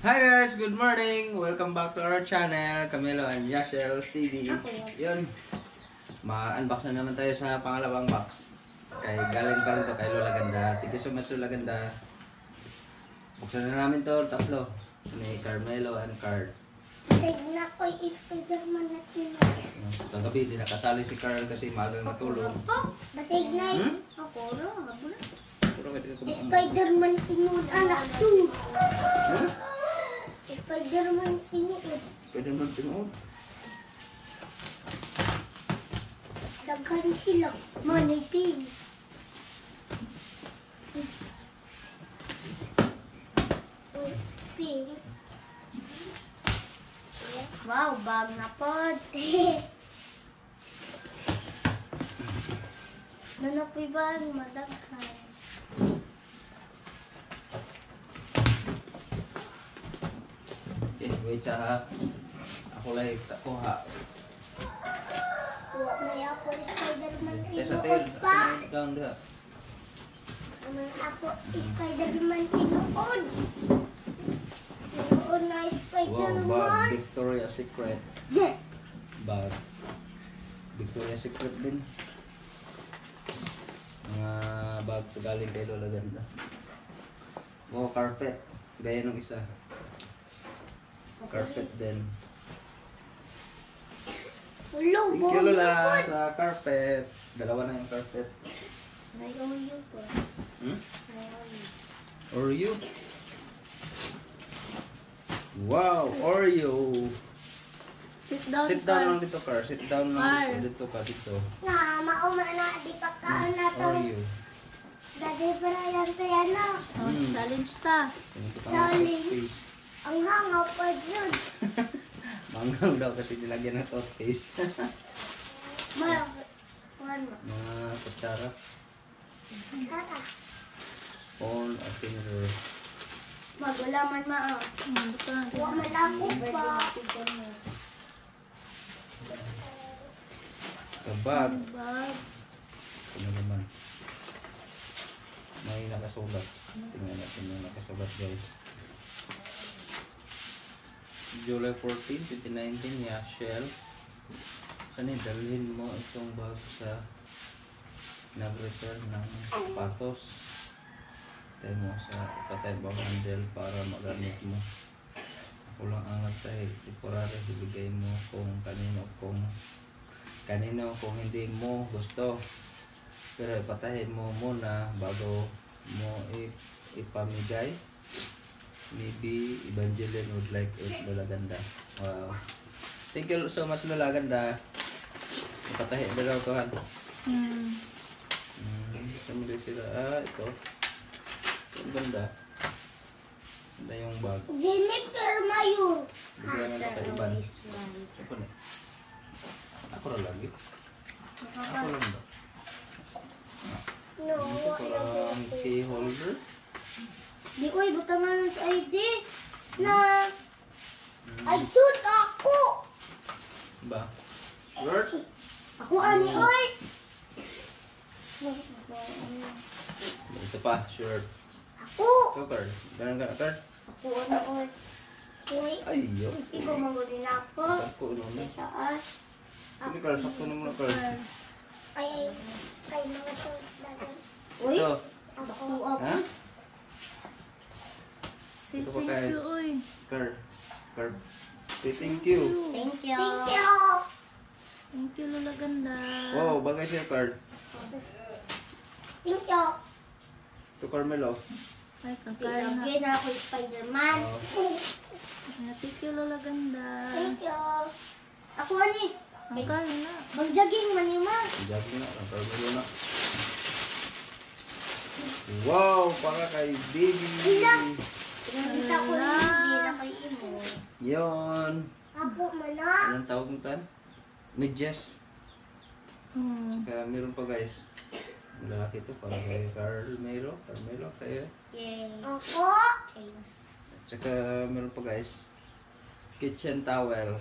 Hi guys, good morning! Welcome back to our channel, Camilo and Yashel's TV. Yun, ma-unbox na naman tayo sa pangalawang box. Kay galing pa rin to kay Lola Ganda. Thank you so much Lola Ganda. Buksan na namin to, tatlo. Ni Carmelo and Carl. Basig na ko Spider-Man na tinay. Kagabi, di nakasali si Carl kasi magang matulog. Basig na Ako ro, ako na. Puro ka di ka kumain. Spider-Man tinuod anak to. Huh? Spider-Man tinuod. Pwede naman tinuod. Daghan sila. Manipig. Pink. Wow, bag na pod. Nanapoy ba ang madaghan? Okay, wait siya ha. Ako lang kuha. Kuha may ako Spider-Man Kaya sa tail, tinuod pa. down diha. Naman ako Spider-Man tinuod. Tinuod na Wow, Spider-Man. bag, Victoria's Secret. Bag. Victoria's Secret din. Mga bag to galing kay Lola Ganda. Wow, carpet. Gaya nung isa. Carpet din. Ulo, Thank you Lola sa carpet. Dalawa na yung carpet. Nayoyo po. Hmm? Nayoyo. Oreo. Wow, Oreo. Sit down, Sit down lang dito, Car. Sit down lang Car. dito ka dito. na mauma na di pa kaon na to. Oreo. Dati para yan to yan no. Oh, challenge ta. Ganito ka Darling. ng toothpaste. Ang hangaw pa yun. Manggang daw kasi nilagyan ng toothpaste. Ano? Mga kutsara. Tara. Phone, a finger. Magulaman ma. Ito na. Huwag malako pa. Kabag. Bag. Ano naman. May nakasulat. Tingnan natin yung nakasulat guys. July 14, 2019, Yashel. Saan dalhin mo itong bag sa nag-return ng sapatos? Patay mo sa patay bang handle para magamit mo. Ako lang ang nagtahi. Temporary ibigay mo kung kanino kung hindi mo gusto. Pero ipatahin mo muna bago mo ipamigay. Maybe Evangeline would like it, Lola Ganda. Wow. Thank you so much, Lola Ganda. Ipatahin na daw to, han. Saan mo din sila? Ah, ito. Ang ganda. Ganda yung bag. Jennifer Mayo. Bigyan na Master kay Ivan. always right. Ako na. Ako na lagi. Ako lang ba? No, Ito parang key holder. di ko ibutangan sa ID. Na, ay shoot ako. Ba? Shirt? Ako ani oy. Ito pa, shirt. Ako. Ito, card. Ganun ka na, card. Ako ani oy. Uy, Ay, yo. ikaw magudin ako. Sakto naman. Taas. Sige, card. Sakto naman na, card. Ay, mga to. Uy, Ito. ako. Ha? Say Ito pa, thank guys. you, uy. Card. Card. Say thank you. Thank you. Thank you. Thank you, Lola Ganda. Wow, bagay siya, card. Thank you. Ito, Carmelo. Ay, kakain na. Ilagay na ako yung Spider-Man. Thank you, Lola Ganda. Thank you. Ako ani. Kakain na. Magjaging manima. Jago na. Ang Carmelo na. Wow, para kay baby. Pinakita ko na hindi na kay imo. Yon. Ako mana. Anong tawag mo tan? Medyas. Saka meron pa guys. Lalaki ito para kay Carmelo. Carmelo kaya. Yay. Ako. Chains. Saka meron pa guys. Kitchen towel.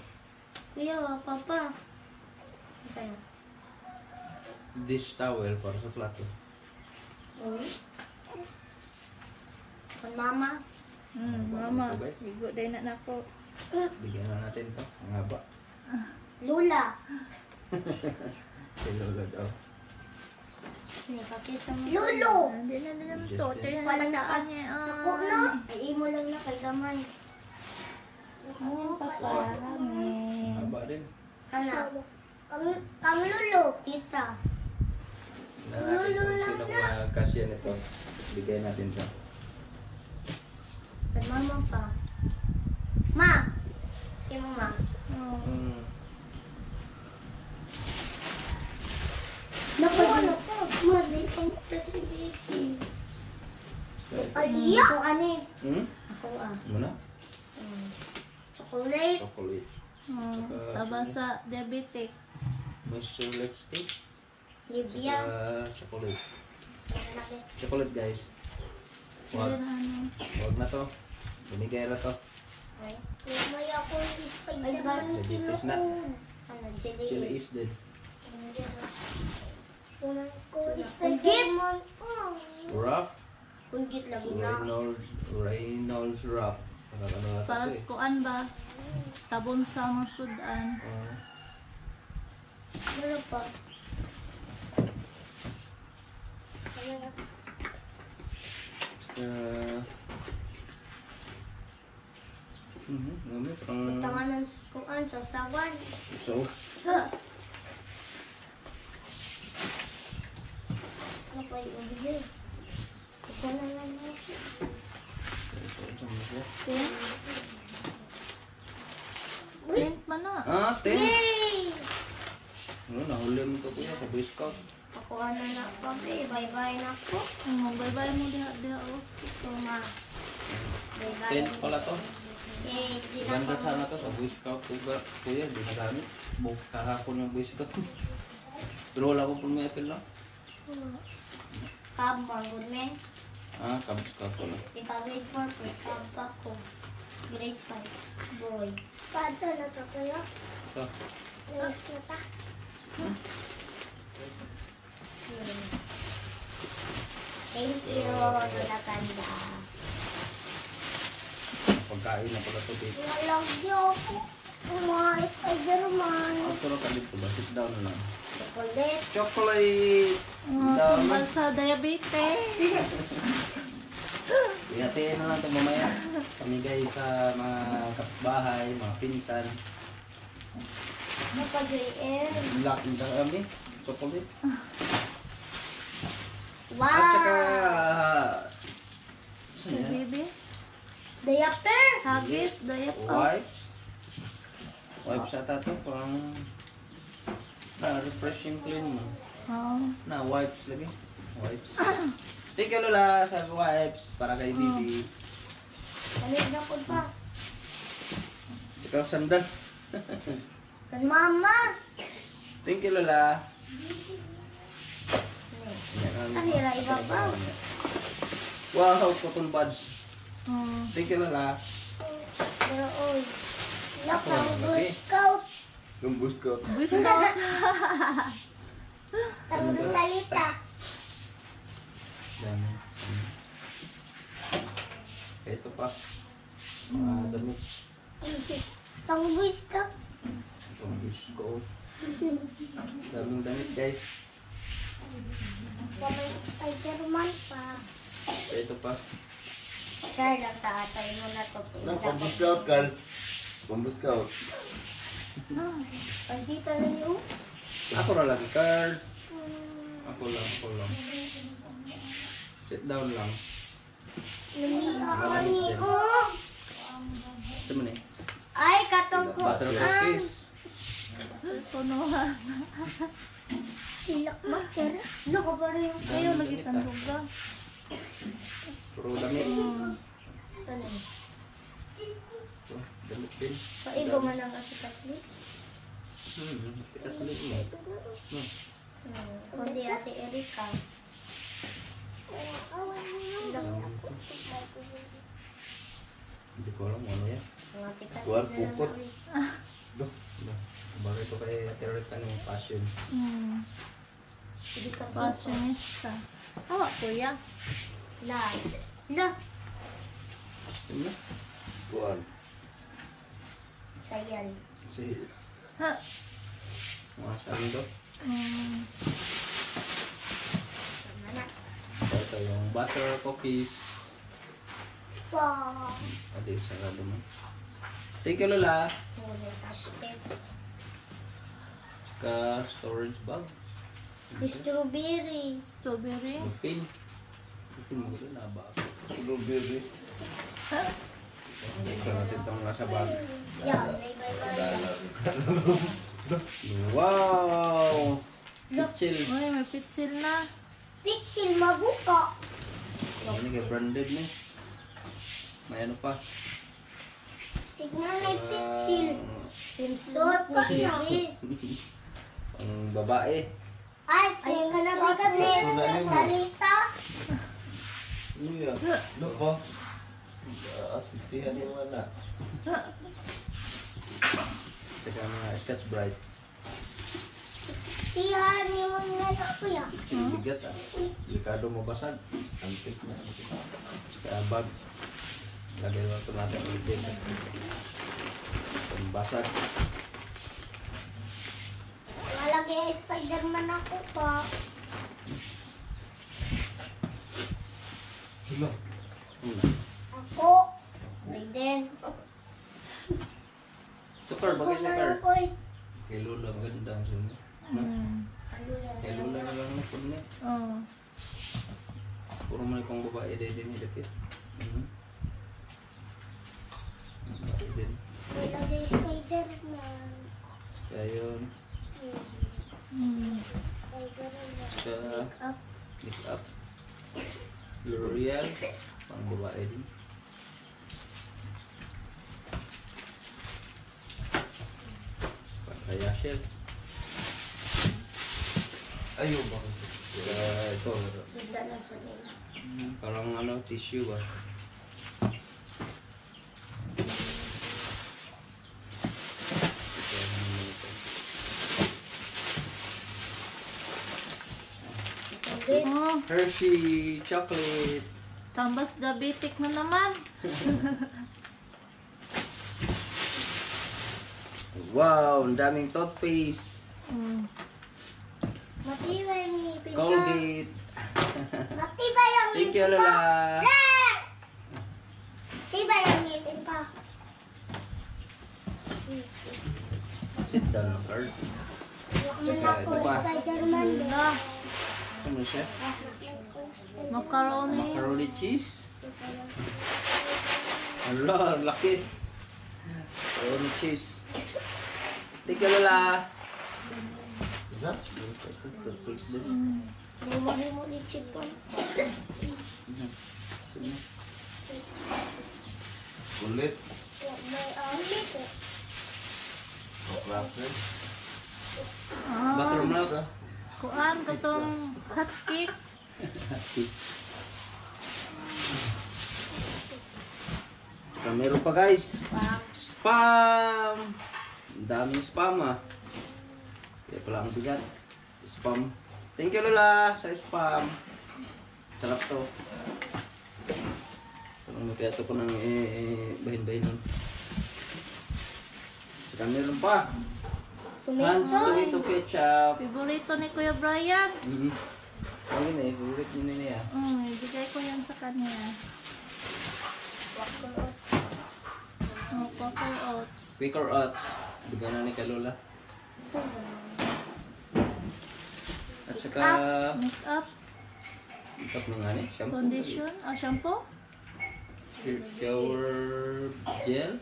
Kuya, papa. Sa'yo. Dish towel para sa plato. Con mama. Mama, ligo din na nako. Bigyan na natin to. Ang haba. Lula. Si Lola daw. Pakita mo. Lulu. Hindi na naman Just to. it. Ito yung Walang nakaan niya. Ako na. Ay, imo lang na kay gamay. Oh, paparami. Haba din. Kana. Kam lulu. Tita. Na natin kung sinong kasya nito. Bigyan natin to. Kay mama pa. Ma. Imo ma. Oh. Naku, naku. Mali pang kasi baby. Aliya. Ito ani. Ako Muna? Chocolate. Chocolate. Taba sa diabetic. Moisture lipstick. Libya. Chocolate. Laki. Chocolate guys. Hindi Wag. na ano. Wag na to. Binigay na to. Ay. May ako yung Spider-Man na Diabetes na. tinukod. Ano, jelly Chili is. is dead. Kunan ko Spider-Man. Wrap. Kulgit lagi na. Reynolds wrap. Para ano na Para to sa eh. kuan ba? Tabon sa mga sudan. Ano pa? Ano na? Gamit ang... Tanganan kuan sa sawan. So, Ano pa yung ubigay? Ito na lang ako. Lint man na. Ten. Yay! Ano, nahuli mo to kuya sa Boy Scout. Ako ano na papi. Bye-bye na po. Bye-bye mo diha oh. Ito ma. Bye-bye. 10 pala to. Yay! Di na Ganda pa. sana to sa Boy Scout kuya. Di na gamit. Buk kahapon yung Boy Scout. Pero wala ko pong may apel lang. Cab mo, good man. Cub Scout pala. Ikaw grade 4 po. Cab ako. Grade 5. Boy. Pato na to kayo? Ito. Grade na ta. Thank you, Lola Kanda. Pagkain na pala to dito. Nalagyo ako. Mga Spider-Man. Ito na kalit ko ba? Sit down na lang. Chocolate. Chocolate! Tungkol sa diabetes. Ihatiin na lang ito mamaya. Pamigay sa mga kapitbahay, mga pinsan. Napag-air. Black na kami. Chocolate. Wow! At saka... Saan yan? Baby. Diaper. Huggies, diaper. Wipes. Wipes ata ito. Parang... refreshing clean mo. Oh. Na, wipes lagi. Wipes. Thank you Lola sa wipes para kay Bibi. Kalit na po pa. Ikaw sandal. Kan mama. Thank you Lola. Ano yung iba pa? Wow, cotton buds. Oh. Thank you Lola. Pero oy. Ako, Lakang Boy lagi. Scout. Yung boost ko. Gusto. Ang salita. Dami. Ito pa. Damit. Ang Boy Scout. Itong boost ko. Daming damit guys. May Spider-Man pa. Ito pa. Kaya lang tatay mo na to. Pang-scout, Carl. Pang-scout. Pagdito na yung... Ako na lagi card. Ako lang. Sit down lang. Namiyakan niyo. Ito mo na eh. Ay, katong ko. Butter cookies. Punuhan. Silak maker. Loko pa rin yung... Ayaw lagi tanduga. Puro damit. Ano? Ito, damit din. Paigo man ang asikatli. Tikas ulit mo. Kundi ate Erika. Hindi ko alam ano yan. Ang ate Katli Kuwan, na pupot. lang. Bago ito kay Ate Rica ng passion. Hindi ka Fashionista. Awa, kuya. Last. La. Ano? Kuan. Sayal. Si Ha? Mga sando. Tama na. Ito yung butter cookies. Wow. Adi, sarado mo. Thank you, Lola. Muna pastel. Tsaka storage bag. Strawberry. Strawberry. Lupin. Lupin mo ko na ba? strawberry. Ito natin itong nasa bag. Yan, may baybayan. Wow! Pitchil. Uy, may pitsil na. Pitsil mabuka. Ini kayak branded nih. May ano pa? Signal may pitsil. Swimsuit ni Bibi. Ang babae. Ay, swimsuit ni Salita. Iya. Lupa. Asiksihan yung anak. Tsaka mga Scotch Brite. Siya ni mo na ako ya. Bigat ah. Delikado mo basag. Antik na. Tsaka bag. Lagay lang ito natin ulitin. Basag. Malagay ay Spider-Man ako pa. Hala. Ako. Biden. Sukar, bagay sukar. Ako ay. Kay Lola, maganda ang sunod. Kay Lola na lang na po niya. Oh. Puro mo pang babae din ni Dakit. Babae din. Malagay Spider-Man. Kaya yun. Spider-Man. Sa Up. make up. L'Oreal. Pang babae din. Kaya Shell. Ayaw ba kasi? Ito. Ganda lang sa nila. Parang ano, tissue ba? Oh, Hershey chocolate. tambas diabetic na naman. Wow, ang daming toothpaste. Matibay ang ngipin ka. Colgate. Matibay ang Thank ngipin you, ka. Lola. Matibay ang ngipin ka. Sit down na card. Tsaka ito pa. Spider-Man din. Wala. Ano siya? Macaroni. Macaroni cheese. Hala, laki. Macaroni cheese. Thank you, Lola. Isa? Toothpaste din. Memory mo ni Chipon. Kulit. May alit eh. Cracker. Ah, Buttermilk. Isa. kuan katong hot cake. Saka meron pa guys. Spam! Ang daming spam ah. Kaya pala ang bigat. Spam. Thank you Lola sa spam. Sarap to. Parang kaya ito ko ng bahin-bahin nun. Saka meron pa. Hans tomato ketchup. Favorito ni Kuya Brian. Ayun eh, favorite niya niya. Ibigay ko yan sa kanya. Quaker Oats. Oh, Quaker Oats. Quaker Oats. Bigyan na ni Kalola. At saka, Make up. ikap na nga ni, shampoo. Condition. Shampoo. Shower gel.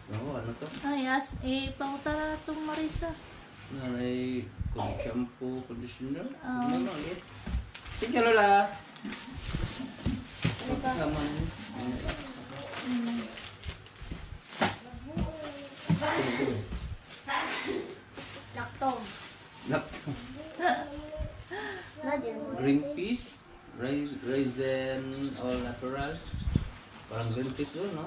No, ano to? Yes. Pangutara itong Marisa. Nanay, shampoo, conditioner. Ah. Ano ulit? Thank you, Lola. Ano ba? Naman. Lactose. Nadin mo. Green peas. Raisin all natural. Parang green peas doon, no?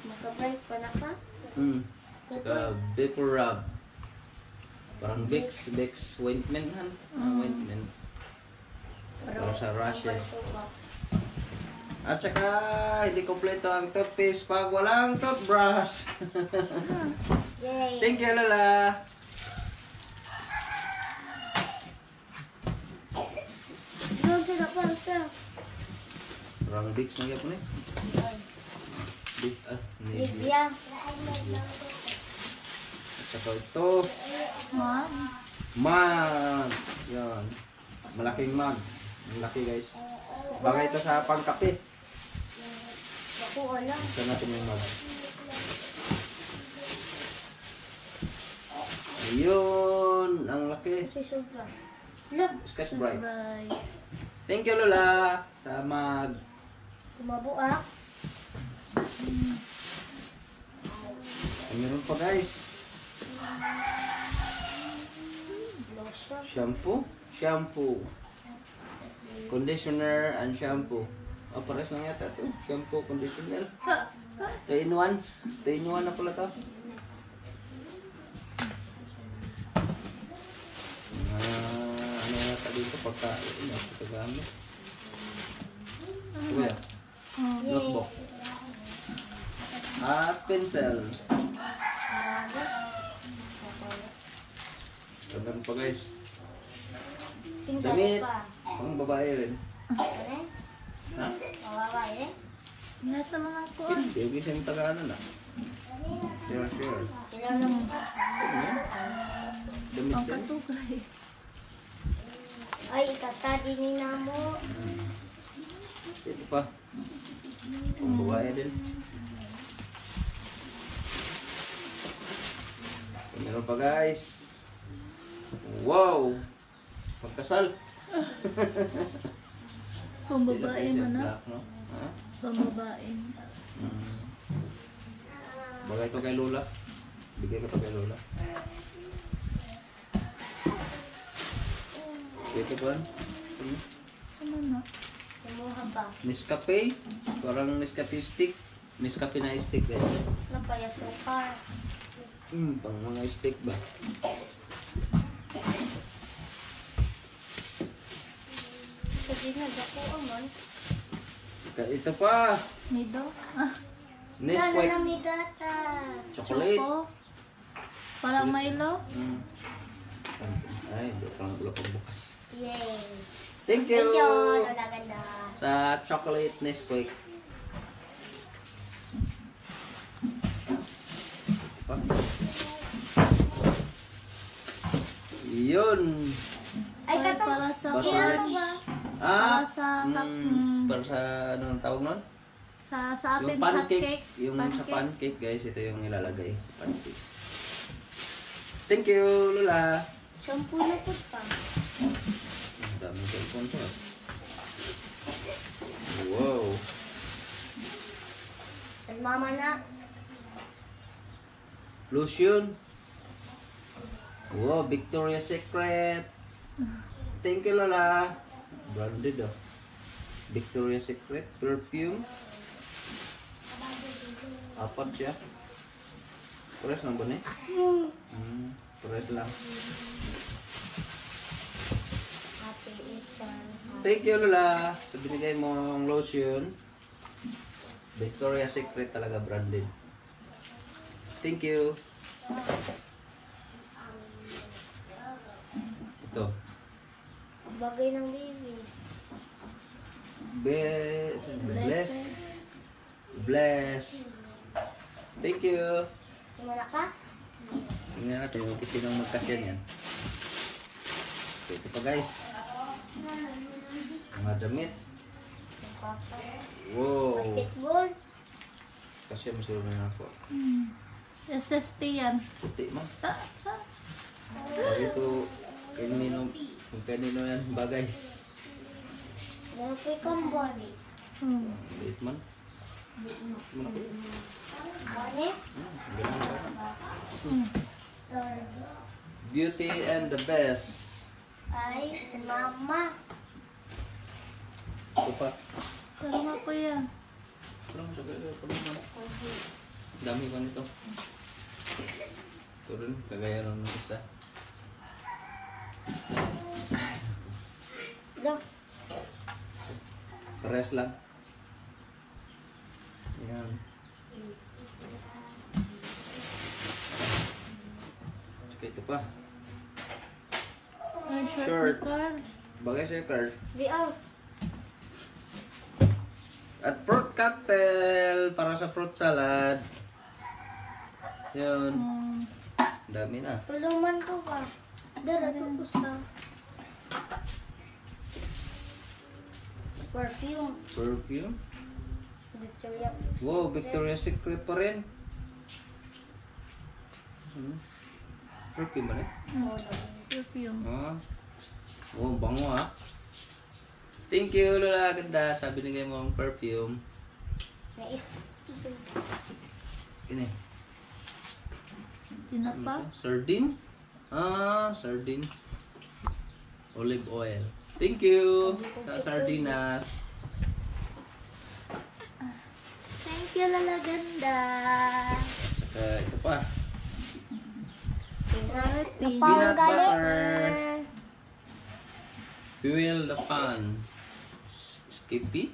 Makabalik pa na ka? Tsaka vapor rub. Parang Vicks ointment han. Ointment. Para sa rashes. At saka, hindi kompleto ang toothpaste pag walang toothbrush. Yay. Thank you, Lola. Doon sila pa, sir. Parang bigs na yapon eh. Big, navy. Livia. At saka ito, Mom. mug. Yan. Malaking mug. Malaki guys. Bagay ito sa pangkape. Ako wala. Ito natin yung mug. Ayun. Ang laki. Si Supra. Look. Sketch bright. Right. Thank you, Lola. Sa mug. Kumabo ah. Meron pa guys. Lotion. Shampoo. Shampoo. Conditioner and shampoo. Oh, pares lang yata ito. Shampoo, conditioner. 2-in-1. 2-in-1 na pala ito. Ano yata dito pagka ito gamit. Kuya. Notebook. At pencil. Ganda pa guys. Tingnan Damit. pa. Pang babae rin. Ano? Ha? Kawawa eh. Lahat naman ako. Hindi, huwag isang taga-ano na. Sure. Kilala mo pa. Damit Ang yan. katugay. Ay, kasadi ni Namo. Ito pa. Pang babae din. Meron pa guys. Wow! Pagkasal. Pambabae mo na. Black, no? Ha? Pambabae. Bagay ito kay Lola. Bigay ko ito kay Lola. Ito pa. Ano na? Kumuha ba? Nescafe. Parang Nescafe stick. Nescafe na stick guys. Napaya sukar. Pang mga stick ba? Kasi nagako aman. Ito pa. Nido? Ah, Nana Nesquik. na may gatas. Chocolate. Choco. Parang Milo. Mm. Ay, parang ulo ko bukas. Yay. Thank you. Thank you. Nagaganda. Sa chocolate Nesquik. Pa. Yun. Ay, Ay, katong. para sa Butter. Ano ba? Ah, Para sa para sa anong tawag nun? sa atin Yung pancake. hotcake. Yung sa Pancake. pancake guys, ito yung ilalagay sa pancake. Thank you, Lola. Shampoo na po pa. Ang daming cellphone to. Wow. At mama na. Lotion. Wow, Victoria's Secret. Thank you, Lola. Branded ah. Victoria's Secret perfume. Apat siya. Pares lang ba ni? Pares lang. Happy Easter. Thank you, Lola. Sa binigay mong lotion. Victoria's Secret talaga branded. Thank you. Ito. Bagay ng baby. Bless. Bless. Thank you. Tumala ka? Tingnan natin yung sinong magkasya niyan. Ito pa guys. Mga damit. Papa. Wow. Basketball. Kasya masuro na ako. SST yan. Puti man. Ta, ta. Ito, kanino yan bagay. Meron po ikang body. Liit man. Body? Ganun ba? Lord. Beauty and the best. Ay, mama. Ito pa. Pero nga po yan. Dami pa nito. Ito rin, kagaya rin ng isa. Look. Pares lang. Okay, ito pa. Ang short Short. ni Carl. Bagay sa'yo, Carl. Di ah. At fruit cocktail para sa fruit salad. Yun. Dami na. Tuluman ko pa. Dara, tapos na. Perfume. Perfume. Victoria. Wow, Victoria's Secret pa rin. Perfume ba rin? Perfume. Ah. Oh, bango ah. Thank you, Lola. Ganda. Sabi nigay mo ang perfume. Nais. Ini. Tinapa. Sardine? Ah, sardine. Olive oil. Thank you. Sa sardinas. Thank you, Lala Ganda. Saka ito pa. Peanut Peanut butter. butter. Fuel the pan. Skippy?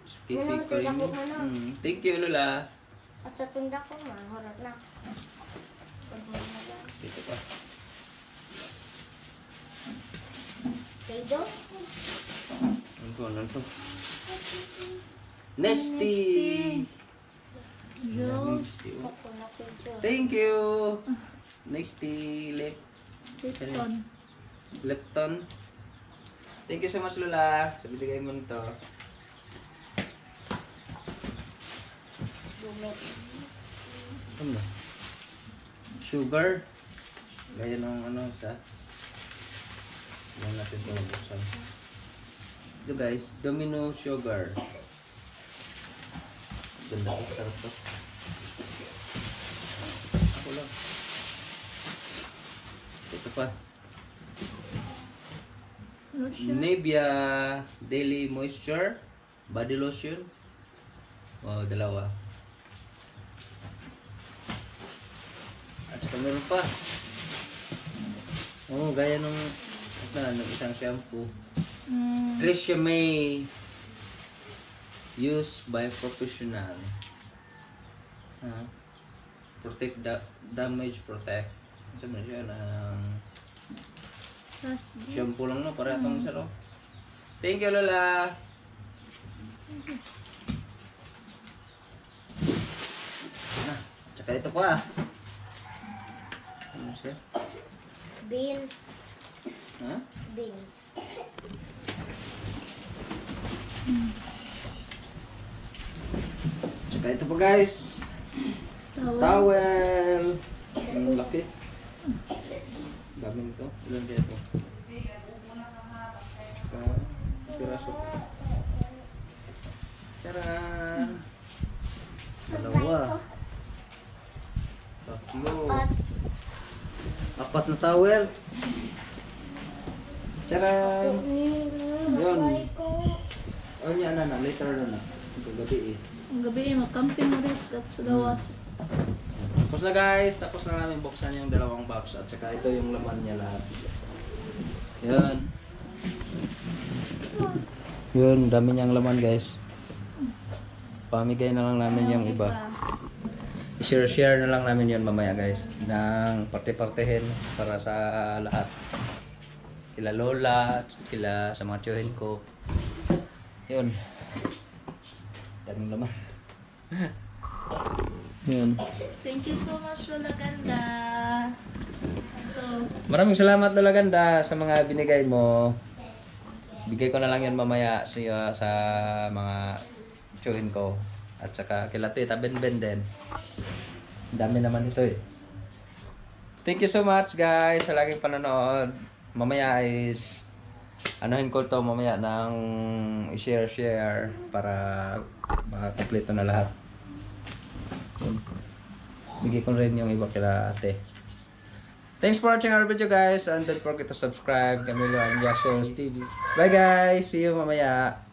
Skippy cream. Thank you, Lola. At sa tunda ko, mahurot na. Ito pa. Kaido? Ano to? Nesty. Juice. Nesty, oh. Ako na kaido. Thank you. Nesty Lipton. Lipton. Thank you so much, Lola. Sabi bigay mo nito. Dumix. Ano ba? Sugar. Gaya ng ano sa. Yan natin ito buksan. Ito guys, Domino Sugar. Ganda ko, sarap to. Ako lang. Ito pa. Lotion. Nivea Daily Moisture Body Lotion. Oh, dalawa. At saka meron pa. Oh, gaya nung isang shampoo. Tresemme used by professional. Protect damage protect. Sabi siya ng shampoo lang no, para itong isa no. Thank you, Lola. Tsaka ito pa. Ano siya? Beans. Ha? Beans. Tsaka ito pa guys. Towel. Ang laki. Dami nito. Ilan kaya ito? Piraso. Charan! Dalawa. Tatlo. Apat na towel. Charan! Yun. O niya na, later na. Gabi eh. Ang gabi, mag-camping mo rin sa gawas. Tapos na guys, tapos na namin buksan yung dalawang box at saka ito yung laman niya lahat. Yun. Yun, dami niyang laman guys. Pamigay na lang namin yung iba. I-share na lang namin yun mamaya guys. Nang parte-partehin para sa lahat. Kila Lola, kila sa mga tiyuhin ko. Yun. Daming laman. Yun. Thank you so much, Lola Ganda. Ito. Maraming salamat Lola Ganda sa mga binigay mo. Bigay ko na lang yan mamaya sa mga tiyuhin ko. At saka kila Tita Ben din. Dami naman ito eh. Thank you so much guys sa laging panonood. Mamaya is anuhin ko to mamaya ng i-share para makakompleto na lahat. Bigay ko rin yung iba kila ate. Thanks for watching our video guys and don't forget to subscribe. Camilo and Yashers TV. Bye guys! See you mamaya!